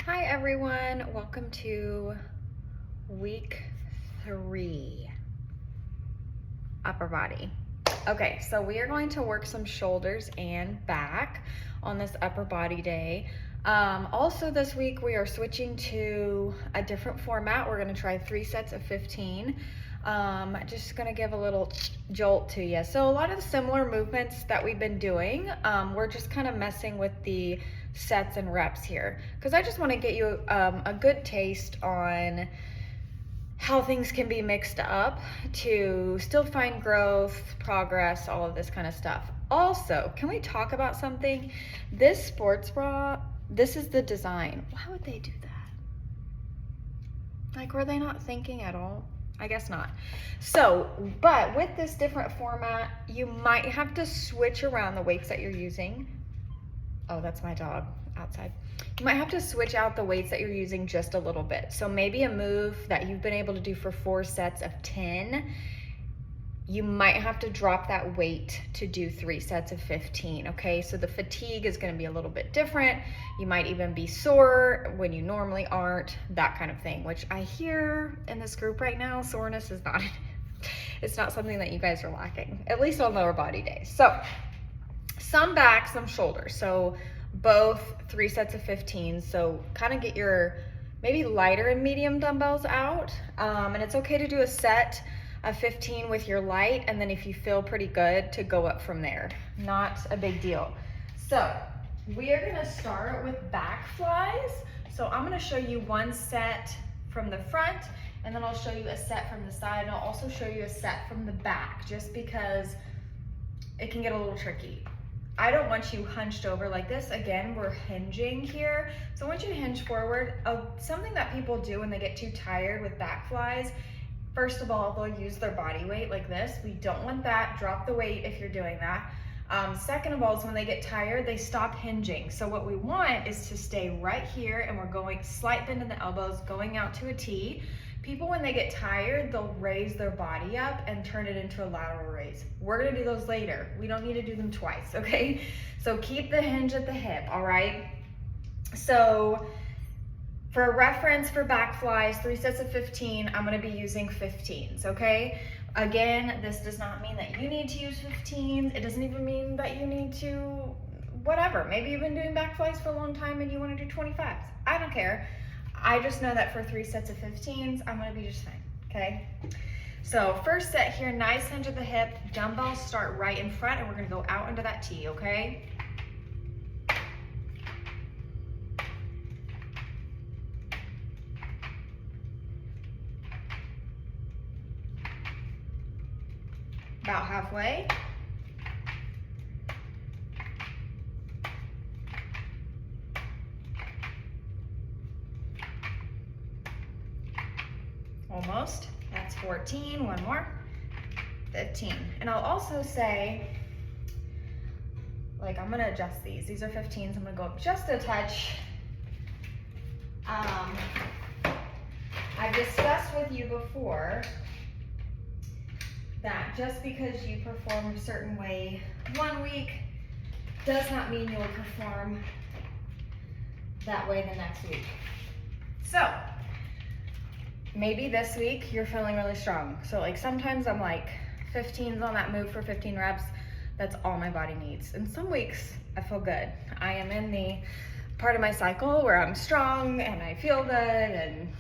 Hi everyone, welcome to week 3, upper body. Okay, so we are going to work some shoulders and back on this upper body day. Also this week we are switching to a different format. We're gonna try 3 sets of 15. Just gonna give a little jolt to you. So a lot of the similar movements that we've been doing, we're just kind of messing with the sets and reps here because I just want to get you a good taste on how things can be mixed up to still find growth, progress, all of this kind of stuff. Also, can we talk about something? This sports bra, this is the design. Why would they do that? Like, were they not thinking at all? I guess not. So, but with this different format, you might have to switch around the weights that you're using. Oh, that's my dog outside. You might have to switch out the weights that you're using just a little bit. So maybe a move that you've been able to do for 4 sets of 10, you might have to drop that weight to do 3 sets of 15, okay? So the fatigue is gonna be a little bit different. You might even be sore when you normally aren't, that kind of thing, which I hear in this group right now, soreness is not, it's not something that you guys are lacking, at least on lower body days. So some back, some shoulders. So both 3 sets of 15. So kind of get your maybe lighter and medium dumbbells out. And it's okay to do a set of 15 with your light. And then if you feel pretty good, to go up from there. Not a big deal. So we are gonna start with back flies. So I'm gonna show you one set from the front, and then I'll show you a set from the side, and I'll also show you a set from the back, just because it can get a little tricky. I don't want you hunched over like this. Again, we're hinging here. So I want you to hinge forward. Something that people do when they get too tired with back flies, first of all, they'll use their body weight like this. We don't want that. Drop the weight if you're doing that. Second of all is when they get tired, they stop hinging. So what we want is to stay right here, and we're going slight bend in the elbows, going out to a T. People, when they get tired, they'll raise their body up and turn it into a lateral raise. We're gonna do those later. We don't need to do them twice, okay? So keep the hinge at the hip, all right? So for reference for back flies, 3 sets of 15, I'm gonna be using 15s, okay? Again, this does not mean that you need to use 15s. It doesn't even mean that you need to, whatever. Maybe you've been doing back flies for a long time and you wanna do 25s. I don't care. I just know that for 3 sets of 15s, I'm gonna be just fine, okay? So first set here, nice hinge at the hip, dumbbells start right in front, and we're gonna go out into that T, okay? About halfway. Almost. That's 14. One more. 15. And I'll also say, like, I'm gonna adjust these. These are 15s. I'm gonna go up just a touch. I've discussed with you before that just because you perform a certain way one week does not mean you'll perform that way the next week. So maybe this week you're feeling really strong. So like sometimes I'm like 15s on that move for 15 reps. That's all my body needs. And some weeks I feel good. I am in the part of my cycle where I'm strong and I feel good and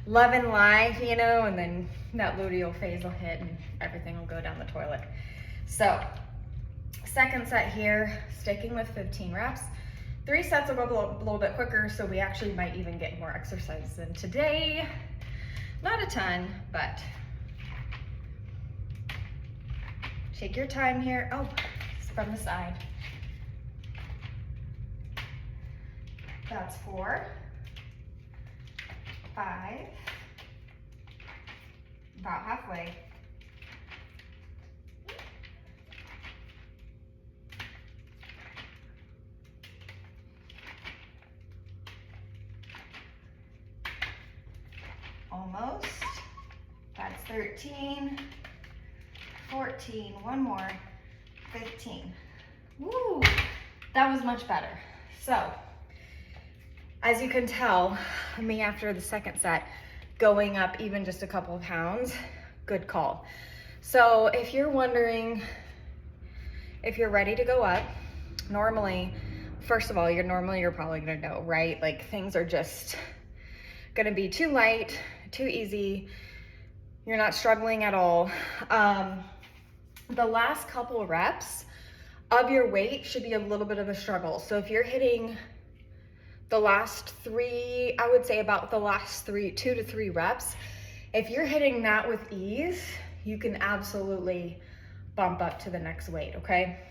loving life, you know, and then that luteal phase will hit and everything will go down the toilet. So second set here, sticking with 15 reps. 3 sets will go a little bit quicker, so we actually might even get more exercises in today. Not a ton, but take your time here. Oh, it's from the side. That's 4, 5, about halfway. Almost. That's 13, 14, one more, 15. Woo, that was much better. So as you can tell, me after the second set, going up even just a couple of pounds, good call. So if you're wondering if you're ready to go up, normally, first of all, you're probably gonna know, right? Like things are just gonna be too light, too easy. You're not struggling at all. The last couple of reps of your weight should be a little bit of a struggle. So if you're hitting the last three, I would say about the last 2 to 3 reps, if you're hitting that with ease, you can absolutely bump up to the next weight, okay?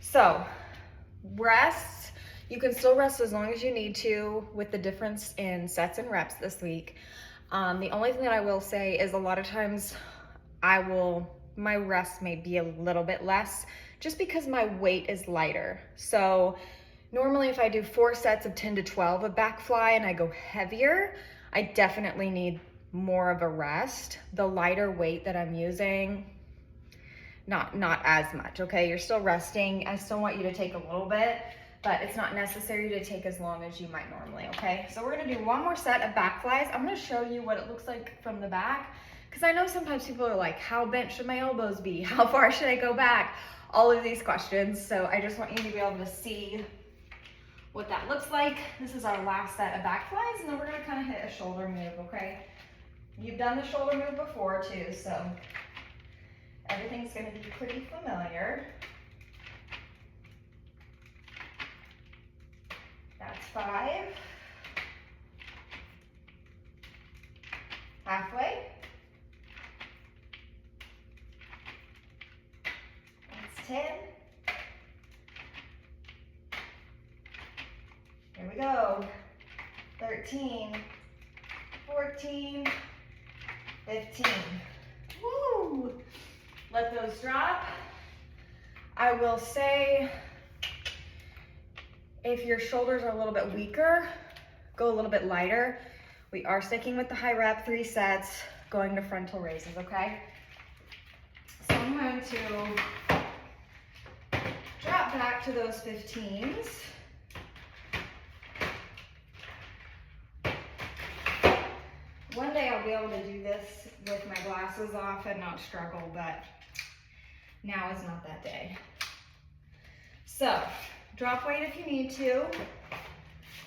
So rests, you can still rest as long as you need to with the difference in sets and reps this week. The only thing that I will say is a lot of times my rest may be a little bit less just because my weight is lighter. So normally if I do 4 sets of 10 to 12 of back fly and I go heavier, I definitely need more of a rest. The lighter weight that I'm using, not as much, okay? You're still resting. I still want you to take a little bit, but it's not necessary to take as long as you might normally, okay? So we're gonna do 1 more set of back flies. I'm gonna show you what it looks like from the back, because I know sometimes people are like, how bent should my elbows be? How far should I go back? All of these questions. So I just want you to be able to see what that looks like. This is our last set of back flies, and then we're gonna kind of hit a shoulder move, okay? You've done the shoulder move before too, so everything's gonna be pretty familiar. That's 5. Halfway. That's 10. Here we go. 13, 14, 15. Woo! Let those drop. I will say, if your shoulders are a little bit weaker, go a little bit lighter. We are sticking with the high rep, 3 sets, going to frontal raises, okay? So I'm going to drop back to those 15s. One day I'll be able to do this with my glasses off and not struggle, but now is not that day. So, drop weight if you need to.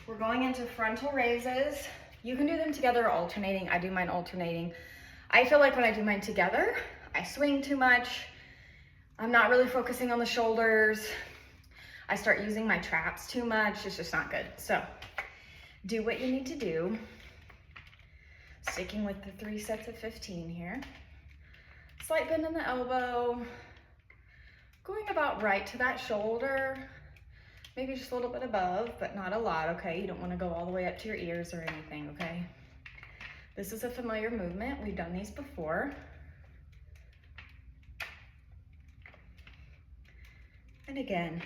We're going into frontal raises. You can do them together or alternating. I do mine alternating. I feel like when I do mine together, I swing too much. I'm not really focusing on the shoulders. I start using my traps too much. It's just not good. So, do what you need to do. Sticking with the 3 sets of 15 here. Slight bend in the elbow. Going about right to that shoulder. Maybe just a little bit above, but not a lot, okay? You don't want to go all the way up to your ears or anything, okay? This is a familiar movement. We've done these before. And again,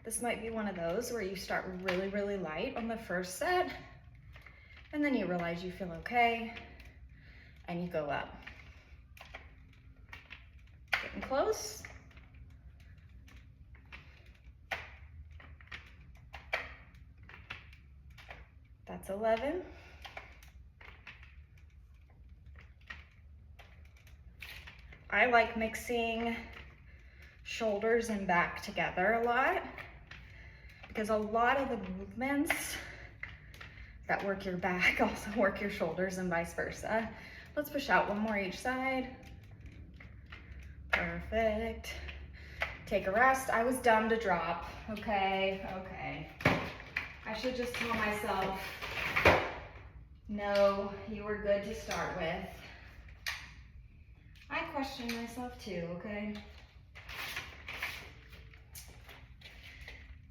this might be one of those where you start really, really light on the first set, and then you realize you feel okay, and you go up. Getting close. That's 11. I like mixing shoulders and back together a lot, because a lot of the movements that work your back also work your shoulders and vice versa. Let's push out 1 more each side. Perfect. Take a rest. I was dumb to drop. Okay. I should just tell myself, no, you were good to start with. I question myself too, okay?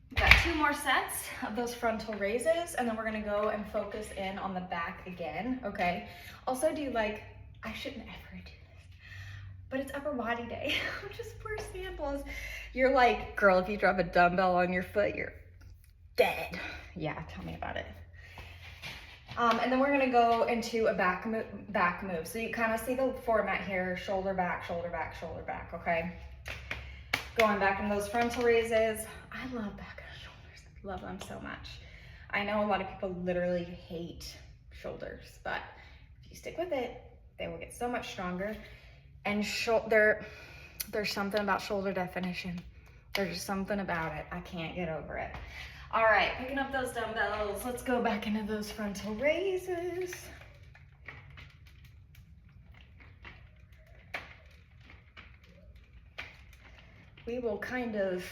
We've got 2 more sets of those frontal raises, and then we're gonna go and focus in on the back again, okay? Also do like, I shouldn't ever do this, but it's upper body day. Just for samples. You're like, girl, if you drop a dumbbell on your foot, you're dead. Yeah, tell me about it. And then we're gonna go into a back move. So you kind of see the format here, shoulder back, shoulder back, shoulder back, okay? Going back in those frontal raises. I love back and shoulders. Love them so much. I know a lot of people literally hate shoulders, but if you stick with it, they will get so much stronger. And there's something about shoulder definition. There's just something about it. I can't get over it. All right, picking up those dumbbells. Let's go back into those frontal raises. We will kind of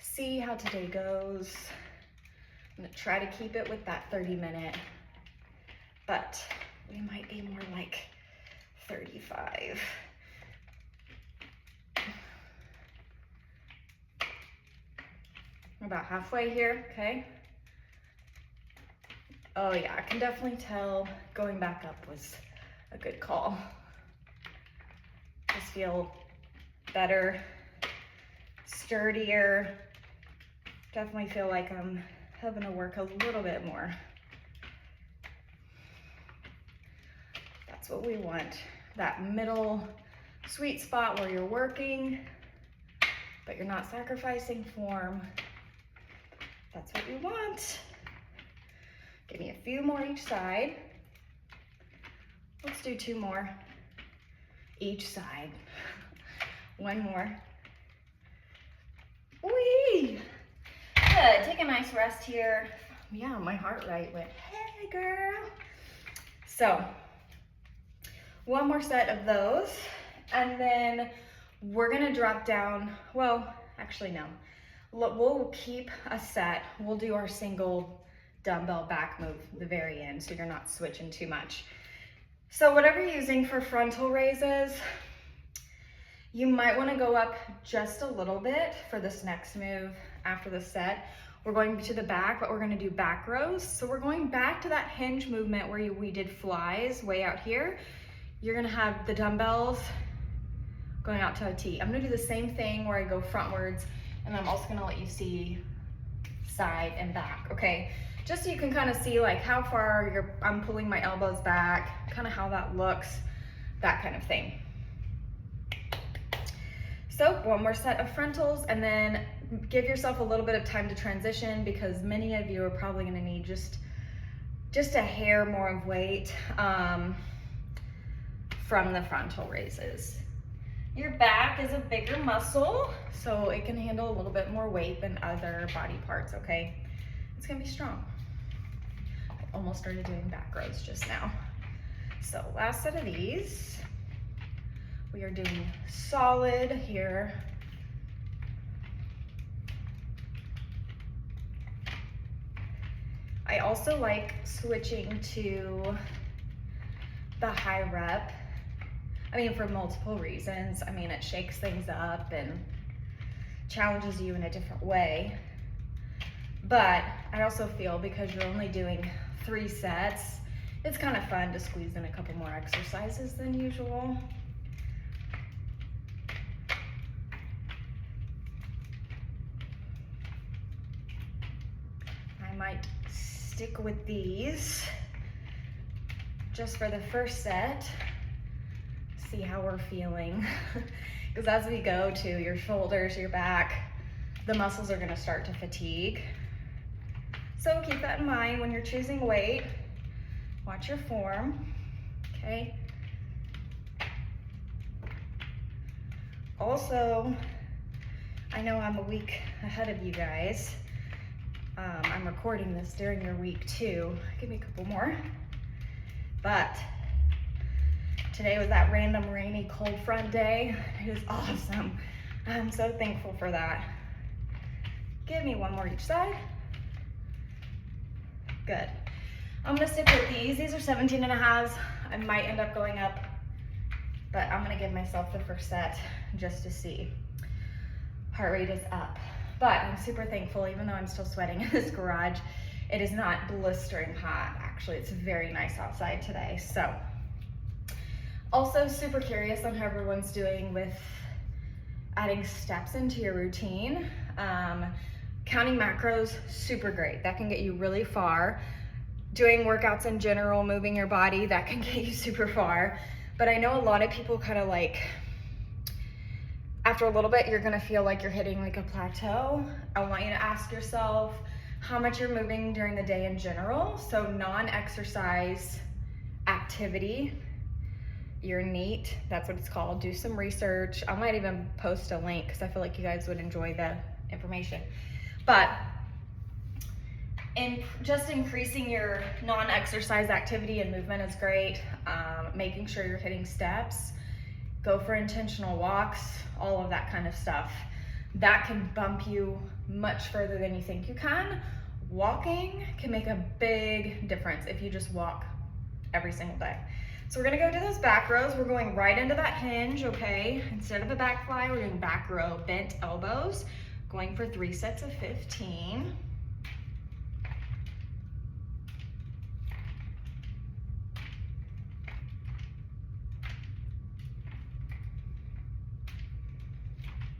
see how today goes. I'm gonna try to keep it with that 30-minute, but we might be more like 35. I'm about halfway here, okay? Oh yeah, I can definitely tell going back up was a good call. Just feel better, sturdier. Definitely feel like I'm having to work a little bit more. That's what we want. That middle sweet spot where you're working, but you're not sacrificing form. That's what we want. Give me a few more each side. Let's do 2 more each side. 1 more. Whee! Good, take a nice rest here. Yeah, my heart rate went, hey girl. So, 1 more set of those, and then we're gonna drop down, well, actually no. We'll keep a set. We'll do our single dumbbell back move at the very end, so you're not switching too much. So whatever you're using for frontal raises, you might want to go up just a little bit for this next move after the set. We're going to the back, but we're going to do back rows. So we're going back to that hinge movement where we did flies way out here. You're going to have the dumbbells going out to a T. I'm going to do the same thing where I go frontwards, and I'm also going to let you see side and back, okay? Just so you can kind of see like how far I'm pulling my elbows back, kind of how that looks, that kind of thing. So 1 more set of frontals, and then give yourself a little bit of time to transition, because many of you are probably going to need just a hair more of weight from the frontal raises. Your back is a bigger muscle, so it can handle a little bit more weight than other body parts, okay? It's gonna be strong. I almost started doing back rows just now. So last set of these. We are doing solid here. I also like switching to the high rep. I mean, for multiple reasons. I mean, it shakes things up and challenges you in a different way. But I also feel because you're only doing 3 sets, it's kind of fun to squeeze in a couple more exercises than usual. I might stick with these just for the first set. See how we're feeling, because as we go to your shoulders, your back, the muscles are going to start to fatigue. So keep that in mind when you're choosing weight. Watch your form, okay? Also, I know I'm a week ahead of you guys. I'm recording this during your week 2. Give me a couple more. But today was that random rainy cold front day. It was awesome. I'm so thankful for that. Give me 1 more each side. Good. I'm gonna stick with these. These are 17.5s. I might end up going up, but I'm gonna give myself the first set just to see. Heart rate is up. But I'm super thankful, even though I'm still sweating in this garage, it is not blistering hot. Actually, it's very nice outside today. So, also super curious on how everyone's doing with adding steps into your routine. Counting macros, super great. That can get you really far. Doing workouts in general, moving your body, that can get you super far. But I know a lot of people kind of like, After a little bit, you're gonna feel like you're hitting like a plateau. I want you to ask yourself how much you're moving during the day in general. So non-exercise activity. You're neat, that's what it's called. Do some research. I might even post a link because I feel like you guys would enjoy the information. But just increasing your non-exercise activity and movement is great. Making sure you're hitting steps, go for intentional walks, all of that kind of stuff. That can bump you much further than you think you can. Walking can make a big difference if you just walk every single day. So we're gonna go to those back rows. We're going right into that hinge, okay? Instead of a back fly, we're doing back row, bent elbows, going for 3 sets of 15.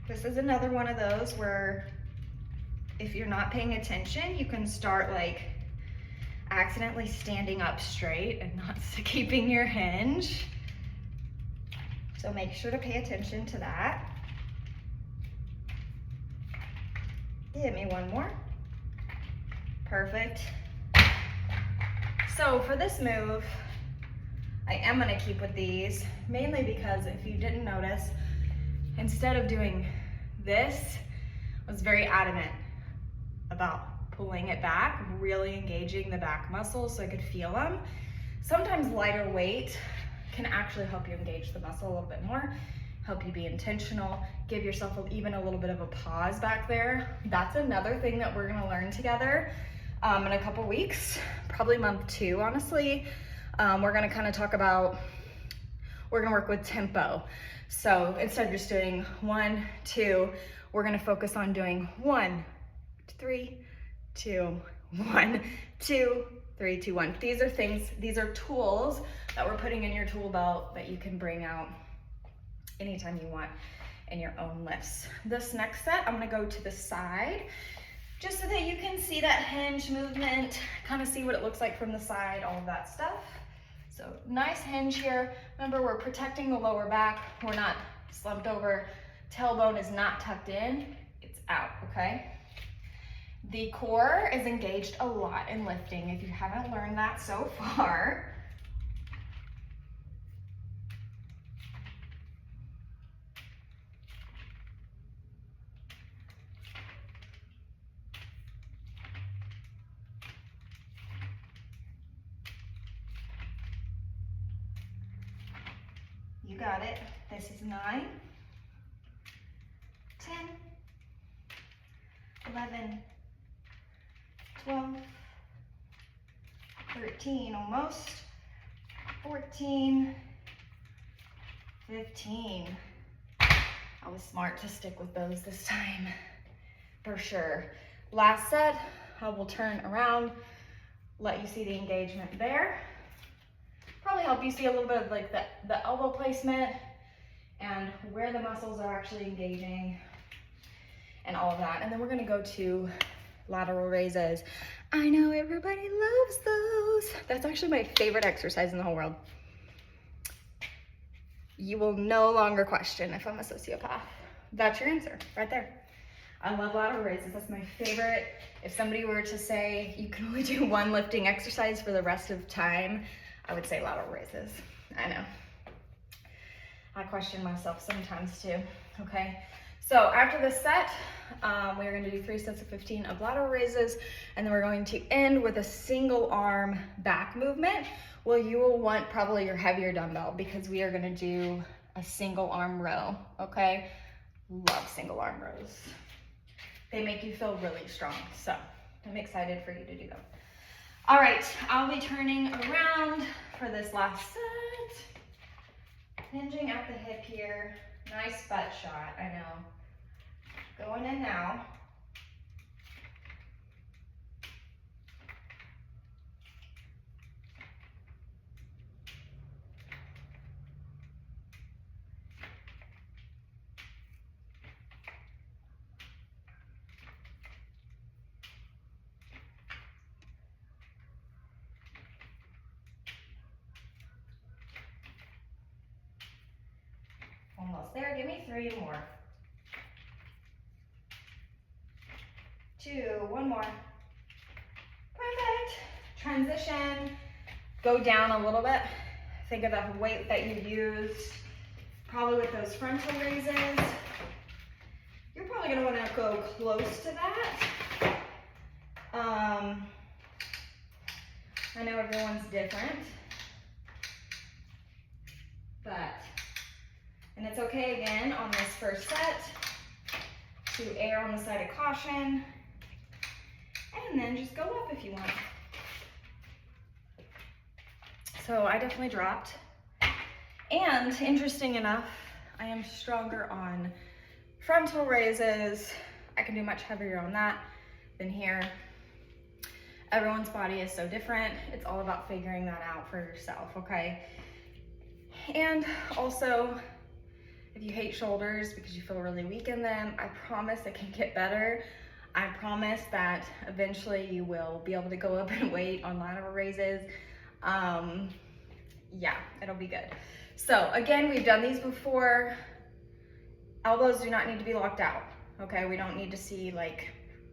This is another one of those where if you're not paying attention, you can start like accidentally standing up straight and not keeping your hinge. So make sure to pay attention to that. Hit me one more. Perfect. So for this move, I am gonna keep with these, mainly because if you didn't notice, instead of doing this, I was very adamant about pulling it back, really engaging the back muscles so I could feel them. Sometimes lighter weight can actually help you engage the muscle a little bit more, help you be intentional, give yourself even a little bit of a pause back there. That's another thing that we're gonna learn together in a couple weeks, probably month 2, honestly. We're gonna kind of talk about, we're gonna work with tempo. So instead of just doing 1, 2, we're gonna focus on doing 1, 3, 2, 1, 2, 3, 2, 1. These are things, these are tools that we're putting in your tool belt that you can bring out anytime you want in your own lifts. This next set, I'm gonna go to the side just so that you can see that hinge movement, kind of see what it looks like from the side, all of that stuff. So nice hinge here. Remember, we're protecting the lower back. We're not slumped over. Tailbone is not tucked in, it's out, okay? The core is engaged a lot in lifting, if you haven't learned that so far. You got it. This is 9, 10, 11, 12, 13, almost, 14, 15. I was smart to stick with those this time, for sure. Last set, I will turn around, let you see the engagement there. Probably help you see a little bit of like the elbow placement and where the muscles are actually engaging and all of that. And then we're gonna go to lateral raises. I know everybody loves those. That's actually my favorite exercise in the whole world. You will no longer question if I'm a sociopath. That's your answer, right there. I love lateral raises, that's my favorite. If somebody were to say you can only do one lifting exercise for the rest of time, I would say lateral raises. I know. I question myself sometimes too, okay? So after this set, we're gonna do 3 sets of 15 of lateral raises, and then we're going to end with a single arm back movement. Well, you will want probably your heavier dumbbell because we are gonna do a single arm row, okay? Love single arm rows. They make you feel really strong, so I'm excited for you to do them. All right, I'll be turning around for this last set. Hinging at the hip here. Nice butt shot, I know. Going in now. Almost there, give me 3 more. more. Perfect. Transition. Go down a little bit. Think of the weight that you used, probably with those frontal raises. You're probably gonna wanna go close to that. I know everyone's different, and it's okay again on this first set to err on the side of caution, and then just go up if you want. So I definitely dropped, and interesting enough, I am stronger on frontal raises. I can do much heavier on that than here. Everyone's body is so different. It's all about figuring that out for yourself, okay? And also, if you hate shoulders because you feel really weak in them, I promise it can get better. I promise that eventually you will be able to go up in weight on lateral raises. Yeah, it'll be good. So again, we've done these before. Elbows do not need to be locked out, okay? We don't need to see like,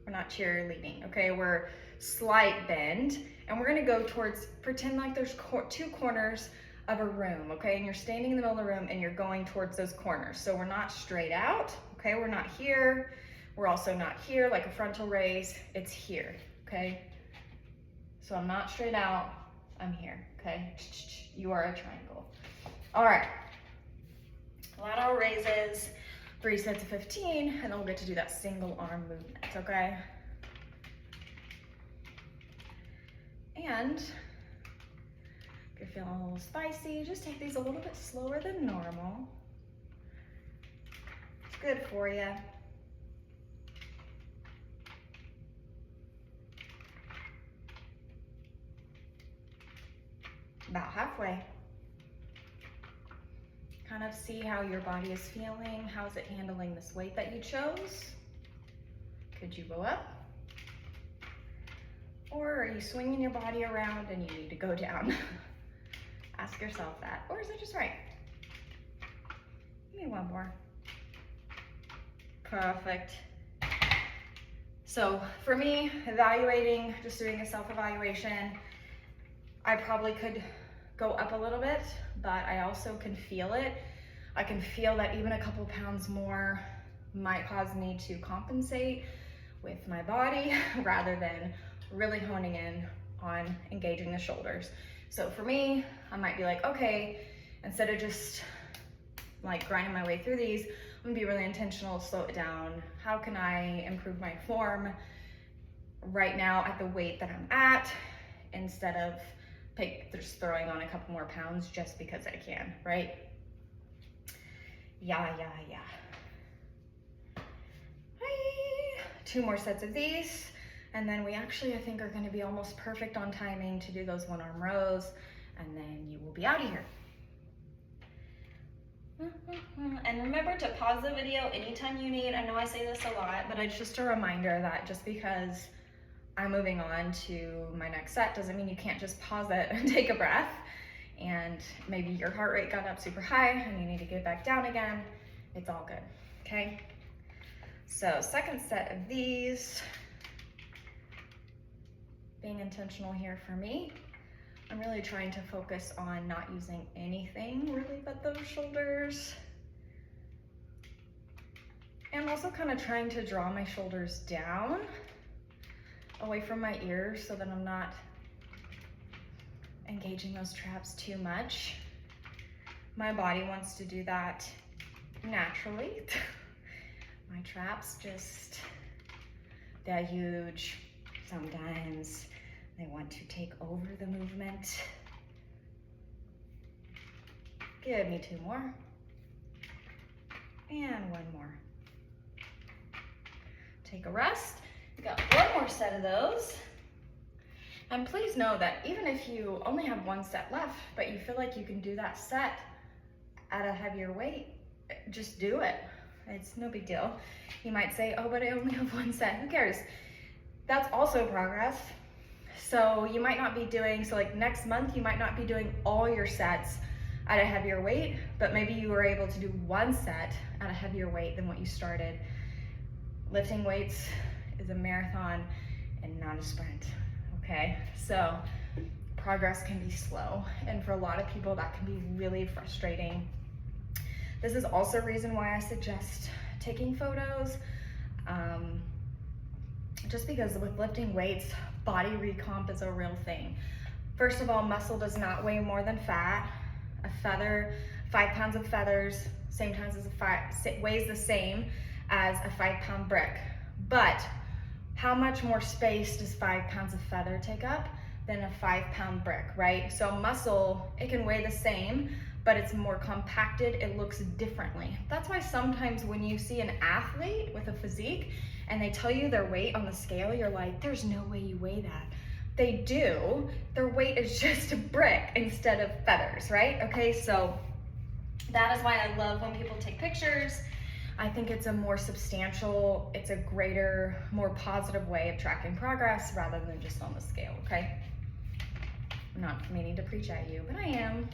we're not cheerleading, okay? We're slight bend, and we're gonna go towards, pretend like there's two corners of a room, okay? And you're standing in the middle of the room and you're going towards those corners. So we're not straight out, okay? We're not here. We're also not here like a frontal raise. It's here, okay? So I'm not straight out, I'm here, okay? You are a triangle. All right, lateral raises, 3 sets of 15, and then we'll get to do that single arm movement, okay? And if you're feeling a little spicy, just take these a little bit slower than normal. It's good for you. About halfway. Kind of see how your body is feeling. How's it handling this weight that you chose? Could you go up? Or are you swinging your body around and you need to go down? Ask yourself that. Or is it just right? Give me one more. Perfect. So for me, evaluating, just doing a self-evaluation, I probably could go up a little bit, but I also can feel it. I can feel that even a couple pounds more might cause me to compensate with my body rather than really honing in on engaging the shoulders. So for me, I might be like, okay, instead of just like grinding my way through these, I'm gonna be really intentional, slow it down. How can I improve my form right now at the weight that I'm at, instead of just throwing on a couple more pounds just because I can, right? Yeah. Hi. 2 more sets of these, and then we actually, I think, are gonna be almost perfect on timing to do those 1-arm rows, and then you will be out of here. And remember to pause the video anytime you need. I know I say this a lot, but it's just a reminder that just because I'm moving on to my next set doesn't mean you can't just pause it and take a breath. And maybe your heart rate got up super high and you need to get back down again. It's all good, okay? So second set of these, being intentional here for me. I'm really trying to focus on not using anything really but those shoulders. And also kind of trying to draw my shoulders down away from my ears so that I'm not engaging those traps too much. My body wants to do that naturally. My traps just, they're huge. Sometimes they want to take over the movement. Give me 2 more. And 1 more. Take a rest. We got 1 more set of those. And please know that even if you only have 1 set left, but you feel like you can do that set at a heavier weight, just do it. It's no big deal. You might say, oh, but I only have 1 set. Who cares? That's also progress. So you might not be doing, so like next month, you might not be doing all your sets at a heavier weight, but maybe you were able to do 1 set at a heavier weight than what you started. Lifting weights is a marathon. and not a sprint, okay? So progress can be slow, and for a lot of people that can be really frustrating. This is also a reason why I suggest taking photos, just because with lifting weights, body recomp is a real thing. First of all, muscle does not weigh more than fat. A feather, 5 pounds of feathers, weighs the same as a 5-pound brick. But how much more space does 5 pounds of feather take up than a 5-pound brick, right? So muscle, it can weigh the same, but it's more compacted, it looks differently. That's why sometimes when you see an athlete with a physique and they tell you their weight on the scale, you're like, there's no way you weigh that. They do, their weight is just a brick instead of feathers, right? Okay, so that is why I love when people take pictures. I think it's a more substantial, it's a greater, more positive way of tracking progress rather than just on the scale, okay? I'm not meaning to preach at you, but I am.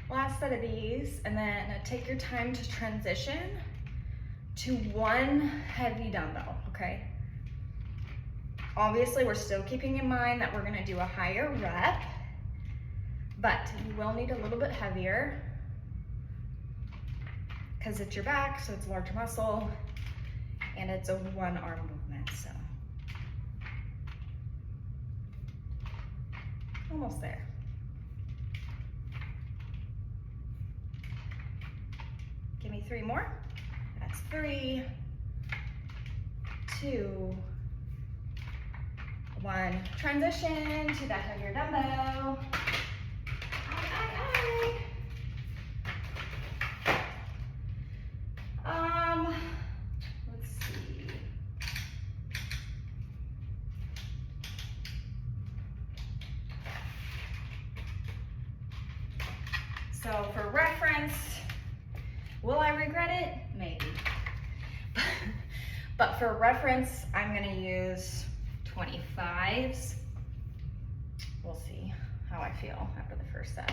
Last set of these, and then take your time to transition to one heavy dumbbell, okay? Obviously, we're still keeping in mind that we're gonna do a higher rep, but you will need a little bit heavier because it's your back, so it's large muscle, and it's a one-arm movement, so. Almost there. Give me 3 more. That's 3, 2, 1. Transition to that heavier dumbbell. Let's see. So for reference, will I regret it? Maybe. But for reference, I'm gonna use 25s. We'll see how I feel after the first set.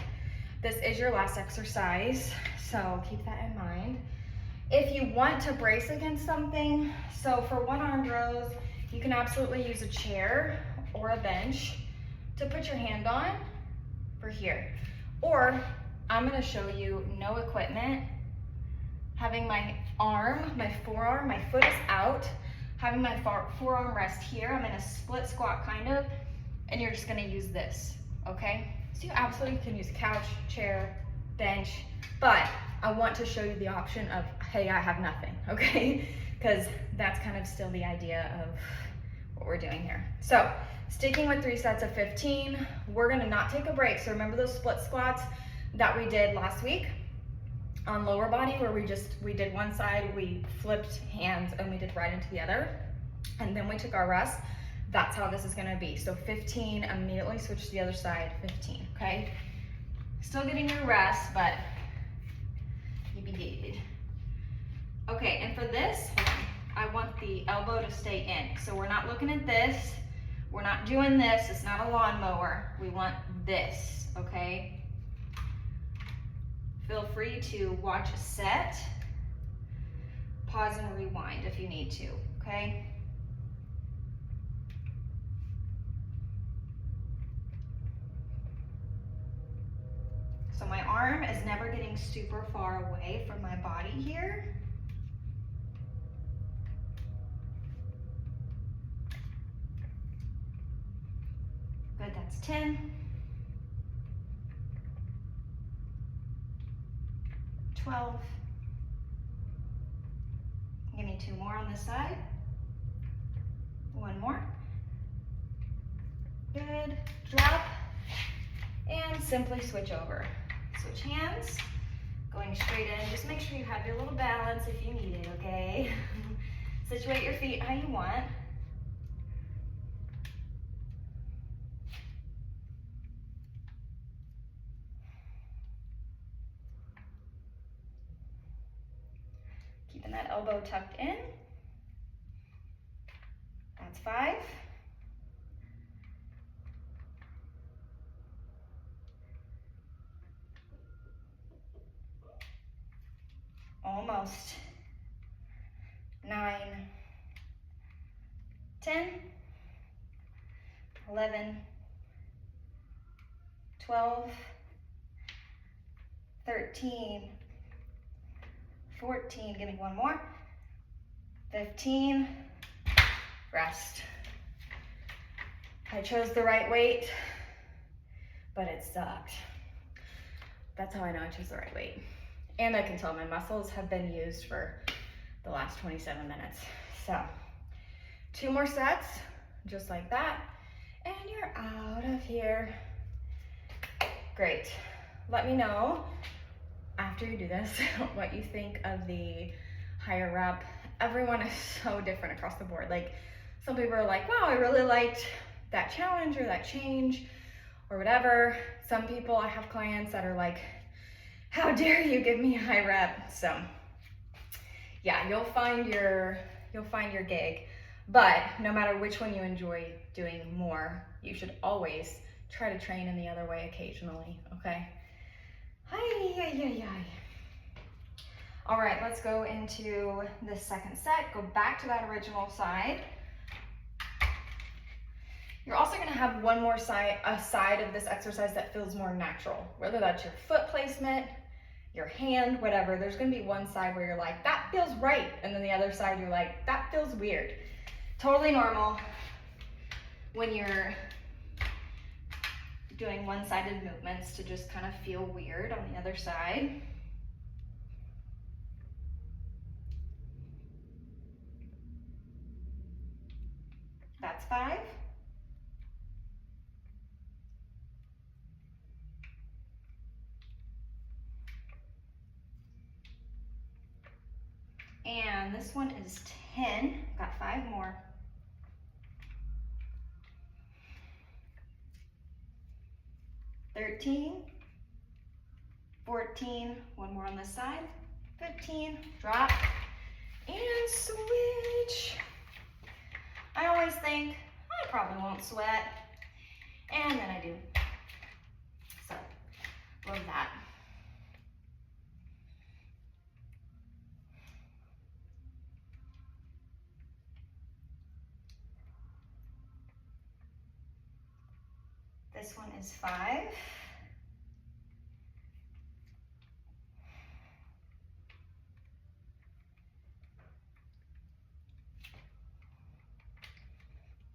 This is your last exercise, so keep that in mind. If you want to brace against something, so for one-armed rows, you can absolutely use a chair or a bench to put your hand on for here. Or I'm gonna show you no equipment, having my arm, my forearm, my foot is out, having my forearm rest here. I'm in a split squat kind of, and you're just gonna use this, okay? So you absolutely can use couch, chair, bench, but I want to show you the option of, hey, I have nothing, okay? Because that's kind of still the idea of what we're doing here. So sticking with 3 sets of 15, we're gonna not take a break. So remember those split squats that we did last week on lower body where we did one side, we flipped hands and we did right into the other, and then we took our rest. That's how this is gonna be. So 15, immediately switch to the other side, 15, okay? Still getting your rest, but you be good. Okay, and for this, I want the elbow to stay in. So we're not looking at this, we're not doing this, it's not a lawnmower. We want this, okay? Feel free to watch a set, pause and rewind if you need to, okay? So my arm is never getting super far away from my body here. Good, that's 10. 12. Give me 2 more on this side. 1 more. Good. Drop. And simply switch over. Switch hands. Going straight in. Just make sure you have your little balance if you need it, okay? Situate your feet how you want. Keeping that elbow tucked in. That's 5. Almost. 9, 10, 11, 12, 13, 14, give me one more, 15, rest. I chose the right weight, but it sucked. That's how I know I chose the right weight. And I can tell my muscles have been used for the last 27 minutes. So 2 more sets, just like that, and you're out of here. Great. Let me know after you do this what you think of the higher rep. Everyone is so different across the board. Like, some people are like, wow, I really liked that challenge or that change or whatever. Some people, I have clients that are like, how dare you give me a high rep? So yeah, you'll find your gig. But no matter which one you enjoy doing more, you should always try to train in the other way occasionally, okay? All right, let's go into the second set. Go back to that original side. You're also gonna have one more side, a side of this exercise that feels more natural, whether that's your foot placement, your hand, whatever. There's gonna be one side where you're like, that feels right. And then the other side, you're like, that feels weird. Totally normal when you're doing one-sided movements to just kind of feel weird on the other side. That's 5. And this one is 10. Got 5 more. 13, 14, one more on this side, 15, drop, and switch. I always think, I probably won't sweat, and then I do. So, love that. This one is 5.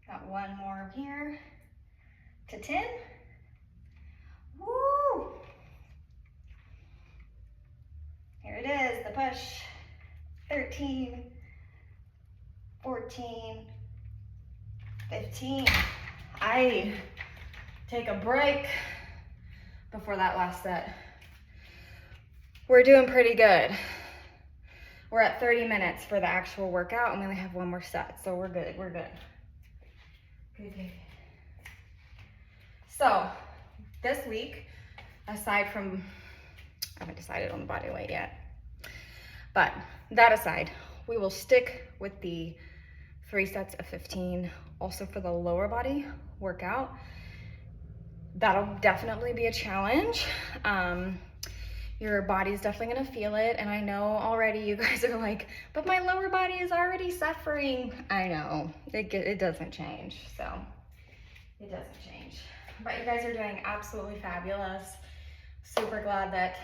Got one more here to 10. Woo! Here it is, the push. 13, 14, 15. I take a break before that last set. We're doing pretty good. We're at 30 minutes for the actual workout and we only have one more set, so we're good, we're good. Good. So this week, aside from, I haven't decided on the body weight yet, but that aside, we will stick with the 3 sets of 15 also for the lower body workout. That'll definitely be a challenge. Your body's definitely gonna feel it, and I know already you guys are like, but my lower body is already suffering. I know, it doesn't change, so it doesn't change. But you guys are doing absolutely fabulous. Super glad that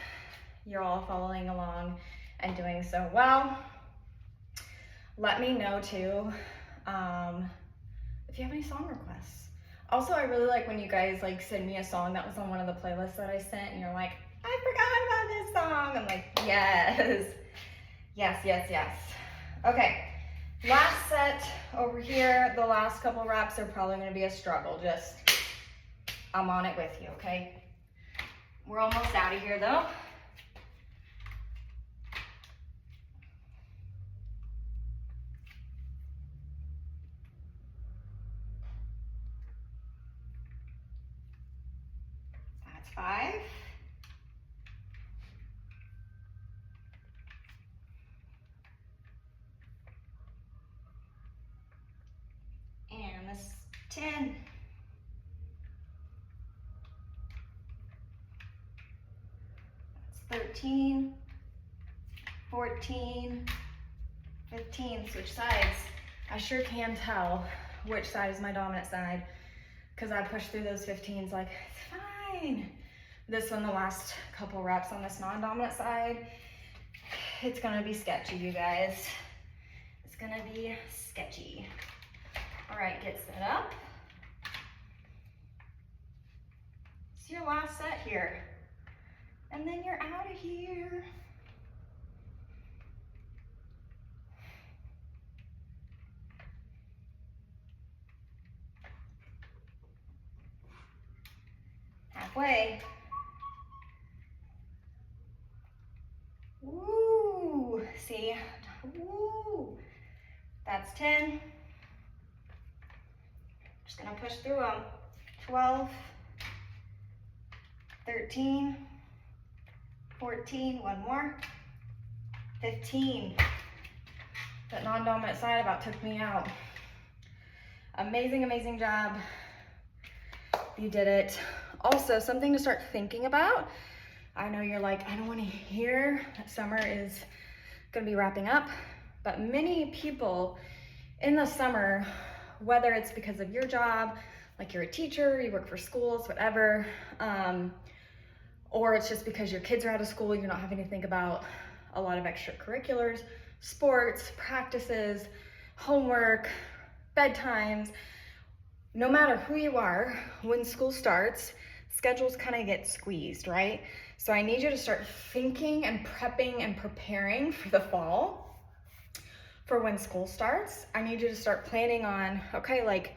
you're all following along and doing so well. Let me know too if you have any song requests. Also, I really like when you guys like send me a song that was on one of the playlists that I sent and you're like, I forgot about this song. I'm like, yes, yes, yes, yes. Okay, last set over here. The last couple reps are probably gonna be a struggle. Just, I'm on it with you, okay? We're almost out of here though. That's 5. And this 10. That's 13, 14, 15. Switch sides. I sure can tell which side is my dominant side because I pushed through those 15s like, it's fine. This one, the last couple reps on this non-dominant side, it's gonna be sketchy, you guys. It's gonna be sketchy. All right, get set up. It's your last set here. And then you're out of here. Halfway. Woo, see, woo. That's 10. Just gonna push through them. 12, 13, 14, one more, 15. That non-dominant side about took me out. Amazing, amazing job. You did it. Also, something to start thinking about. I know you're like, I don't want to hear that summer is going to be wrapping up, but many people in the summer, whether it's because of your job, like you're a teacher, you work for schools, whatever, or it's just because your kids are out of school, you're not having to think about a lot of extracurriculars, sports, practices, homework, bedtimes. No matter who you are, when school starts, schedules kind of get squeezed, right? So I need you to start thinking and prepping and preparing for the fall, for when school starts. I need you to start planning on, okay, like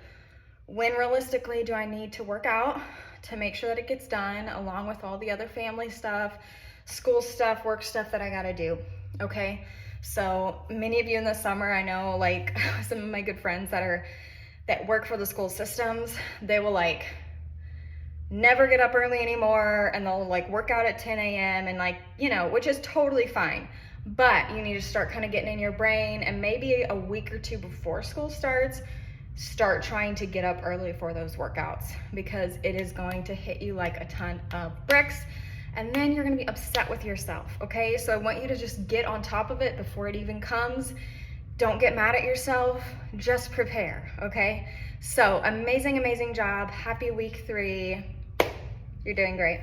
when realistically do I need to work out to make sure that it gets done, along with all the other family stuff, school stuff, work stuff that I gotta do, okay? So many of you in the summer, I know like some of my good friends that work for the school systems, they will like never get up early anymore, and they'll like work out at 10 a.m. and like, you know, which is totally fine. But you need to start kind of getting in your brain, and maybe a week or two before school starts, start trying to get up early for those workouts, because it is going to hit you like a ton of bricks, and then you're gonna be upset with yourself, okay? So I want you to just get on top of it before it even comes. Don't get mad at yourself, just prepare, okay? So amazing, amazing job. Happy week 3. You're doing great.